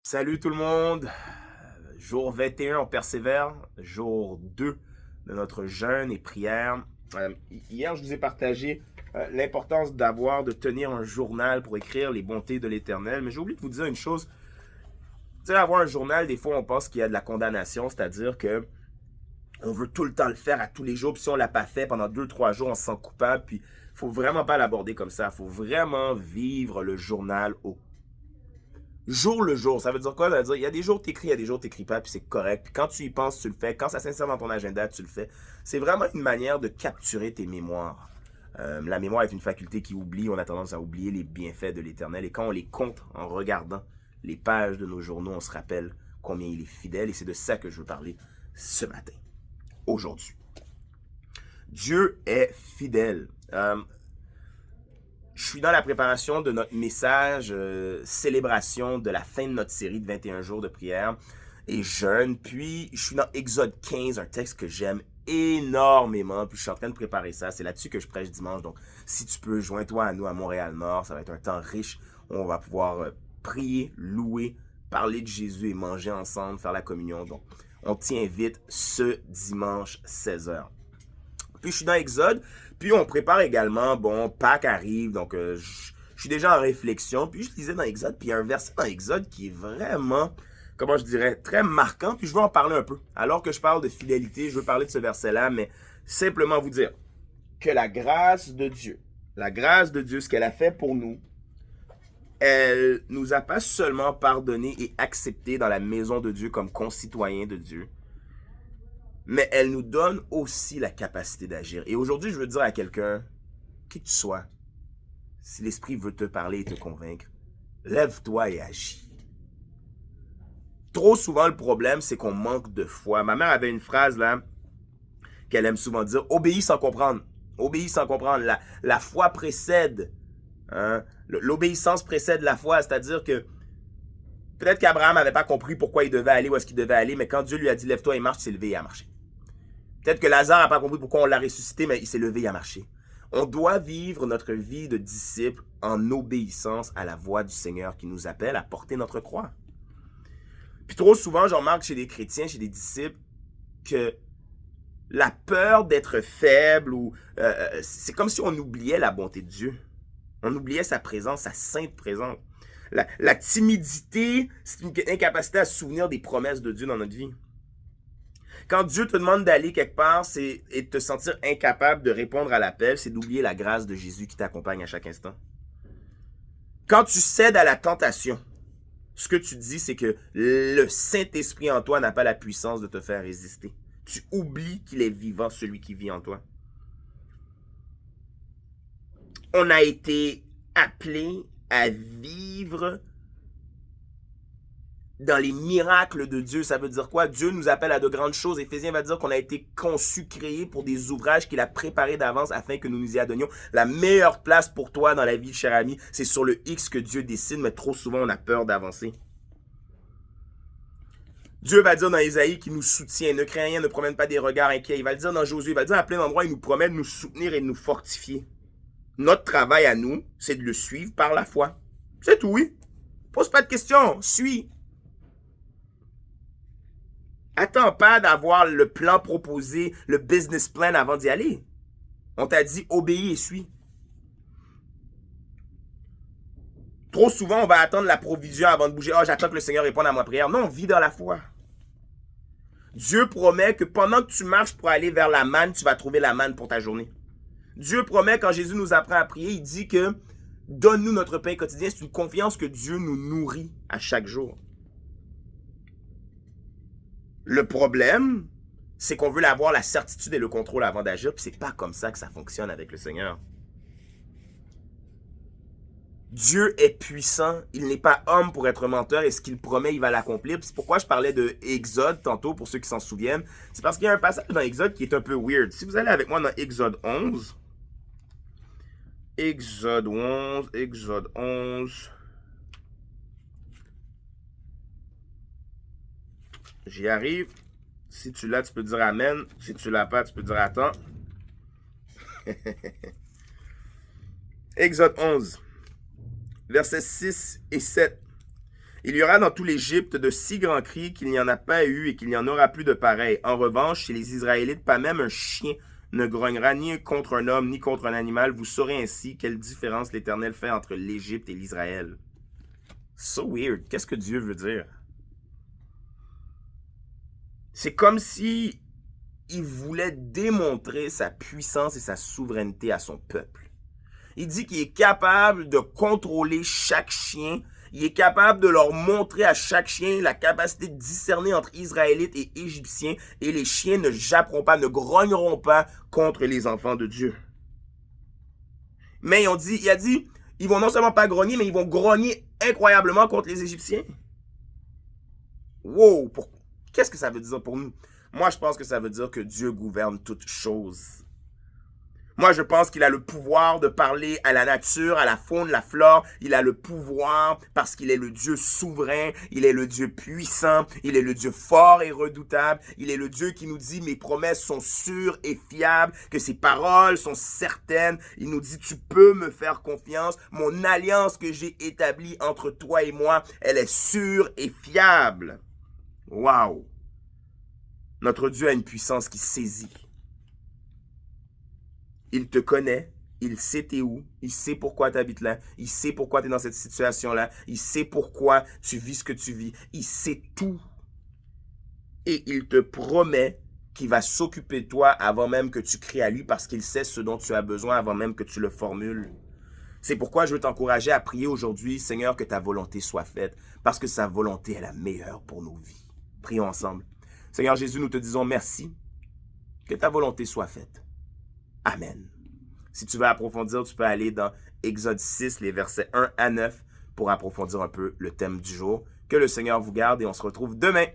Salut tout le monde. Jour 21, on persévère. Jour 2 de notre jeûne et prière. Hier, je vous ai partagé l'importance de tenir un journal pour écrire les bontés de l'Éternel. Mais j'ai oublié de vous dire une chose. Tu sais, avoir un journal, des fois, on pense qu'il y a de la condamnation, c'est-à-dire que on veut tout le temps le faire à tous les jours. Puis si on l'a pas fait pendant 2, 3 jours, on se sent coupable. Puis faut vraiment pas l'aborder comme ça. Faut vraiment vivre le journal au jour le jour. Ça veut dire quoi? Ça veut dire, il y a des jours tu écris, il y a des jours tu n'écris pas, puis c'est correct. Puis quand tu y penses, tu le fais. Quand ça s'insère dans ton agenda, tu le fais. C'est vraiment une manière de capturer tes mémoires. La mémoire est une faculté qui oublie. On a tendance à oublier les bienfaits de l'Éternel. Et quand on les compte en regardant les pages de nos journaux, on se rappelle combien il est fidèle. Et c'est de ça que je veux parler ce matin, aujourd'hui. Dieu est fidèle. Je suis dans la préparation de notre message célébration de la fin de notre série de 21 jours de prière et jeûne. Puis, je suis dans Exode 15, un texte que j'aime énormément. Puis, je suis en train de préparer ça. C'est là-dessus que je prêche dimanche. Donc, si tu peux, joins-toi à nous à Montréal-Nord. Ça va être un temps riche. On va pouvoir prier, louer, parler de Jésus et manger ensemble, faire la communion. Donc, on t'y invite ce dimanche 16h. Puis je suis dans Exode, puis on prépare également, bon, Pâques arrive, donc je suis déjà en réflexion, puis je lisais dans Exode, puis il y a un verset dans Exode qui est vraiment, comment je dirais, très marquant, puis je veux en parler un peu. Alors que je parle de fidélité, je veux parler de ce verset-là, mais simplement vous dire que la grâce de Dieu, ce qu'elle a fait pour nous, elle nous a pas seulement pardonné et accepté dans la maison de Dieu comme concitoyens de Dieu, mais elle nous donne aussi la capacité d'agir. Et aujourd'hui, je veux dire à quelqu'un, qui que tu sois, si l'Esprit veut te parler et te convaincre, lève-toi et agis. Trop souvent, le problème, c'est qu'on manque de foi. Ma mère avait une phrase là qu'elle aime souvent dire, obéis sans comprendre. Obéis sans comprendre. La foi précède. Hein? L'obéissance précède la foi, c'est-à-dire que peut-être qu'Abraham n'avait pas compris pourquoi il devait aller, où est-ce qu'il devait aller, mais quand Dieu lui a dit, lève-toi et marche, il s'est levé et a marché. Peut-être que Lazare n'a pas compris pourquoi on l'a ressuscité, mais il s'est levé et a marché. On doit vivre notre vie de disciple en obéissance à la voix du Seigneur qui nous appelle à porter notre croix. Puis trop souvent, je remarque chez des chrétiens, chez des disciples, que la peur d'être faible, ou c'est comme si on oubliait la bonté de Dieu. On oubliait sa présence, sa sainte présence. La timidité, c'est une incapacité à se souvenir des promesses de Dieu dans notre vie. Quand Dieu te demande d'aller quelque part, c'est et de te sentir incapable de répondre à l'appel, c'est d'oublier la grâce de Jésus qui t'accompagne à chaque instant. Quand tu cèdes à la tentation, ce que tu dis, c'est que le Saint-Esprit en toi n'a pas la puissance de te faire résister. Tu oublies qu'il est vivant, celui qui vit en toi. On a été appelés à vivre dans les miracles de Dieu. Ça veut dire quoi? Dieu nous appelle à de grandes choses. Éphésiens va dire qu'on a été conçus, créés pour des ouvrages qu'il a préparés d'avance afin que nous nous y adonnions. La meilleure place pour toi dans la vie, cher ami, c'est sur le X que Dieu décide, mais trop souvent on a peur d'avancer. Dieu va dire dans Ésaïe qu'il nous soutient, ne crains rien, ne promène pas des regards inquiets. Il va le dire dans Josué, il va le dire à plein d'endroits, il nous promet de nous soutenir et de nous fortifier. Notre travail à nous, c'est de le suivre par la foi. C'est tout, oui. Pose pas de questions, suis. Attends pas d'avoir le plan proposé, le business plan avant d'y aller. On t'a dit obéis et suis. Trop souvent, on va attendre la provision avant de bouger. Oh, j'attends que le Seigneur réponde à ma prière. Non, vis dans la foi. Dieu promet que pendant que tu marches pour aller vers la manne, tu vas trouver la manne pour ta journée. Dieu promet, quand Jésus nous apprend à prier, il dit que donne-nous notre pain quotidien. C'est une confiance que Dieu nous nourrit à chaque jour. Le problème, c'est qu'on veut avoir la certitude et le contrôle avant d'agir, puis c'est pas comme ça que ça fonctionne avec le Seigneur. Dieu est puissant, il n'est pas homme pour être menteur, et ce qu'il promet, il va l'accomplir. C'est pourquoi je parlais de Exode tantôt, pour ceux qui s'en souviennent. C'est parce qu'il y a un passage dans Exode qui est un peu weird. Si vous allez avec moi dans Exode 11, j'y arrive. Si tu l'as, tu peux dire Amen. Si tu l'as pas, tu peux dire Attends. Exode 11, versets 6 et 7. Il y aura dans tout l'Égypte de si grands cris qu'il n'y en a pas eu et qu'il n'y en aura plus de pareils. En revanche, chez les Israélites, pas même un chien ne grognera ni contre un homme ni contre un animal. Vous saurez ainsi quelle différence l'Éternel fait entre l'Égypte et l'Israël. So weird. Qu'est-ce que Dieu veut dire? C'est comme si il voulait démontrer sa puissance et sa souveraineté à son peuple. Il dit qu'il est capable de contrôler chaque chien. Il est capable de leur montrer à chaque chien la capacité de discerner entre Israélites et Égyptiens. Et les chiens ne japperont pas, ne grogneront pas contre les enfants de Dieu. Mais il a dit, ils vont non seulement pas grogner, mais ils vont grogner incroyablement contre les Égyptiens. Wow! Qu'est-ce que ça veut dire pour nous? Moi, je pense que ça veut dire que Dieu gouverne toutes choses. Moi, je pense qu'il a le pouvoir de parler à la nature, à la faune, la flore. Il a le pouvoir parce qu'il est le Dieu souverain. Il est le Dieu puissant. Il est le Dieu fort et redoutable. Il est le Dieu qui nous dit, mes promesses sont sûres et fiables, que ses paroles sont certaines. Il nous dit, tu peux me faire confiance. Mon alliance que j'ai établie entre toi et moi, elle est sûre et fiable. Wow! Notre Dieu a une puissance qui saisit. Il te connaît, il sait t'es où, il sait pourquoi tu habites là, il sait pourquoi tu es dans cette situation-là, il sait pourquoi tu vis ce que tu vis, il sait tout. Et il te promet qu'il va s'occuper de toi avant même que tu cries à lui parce qu'il sait ce dont tu as besoin avant même que tu le formules. C'est pourquoi je veux t'encourager à prier aujourd'hui, Seigneur, que ta volonté soit faite, parce que sa volonté est la meilleure pour nos vies. Prions ensemble. Seigneur Jésus, nous te disons merci, que ta volonté soit faite. Amen. Si tu veux approfondir, tu peux aller dans Exode 6, les versets 1 à 9, pour approfondir un peu le thème du jour. Que le Seigneur vous garde et on se retrouve demain.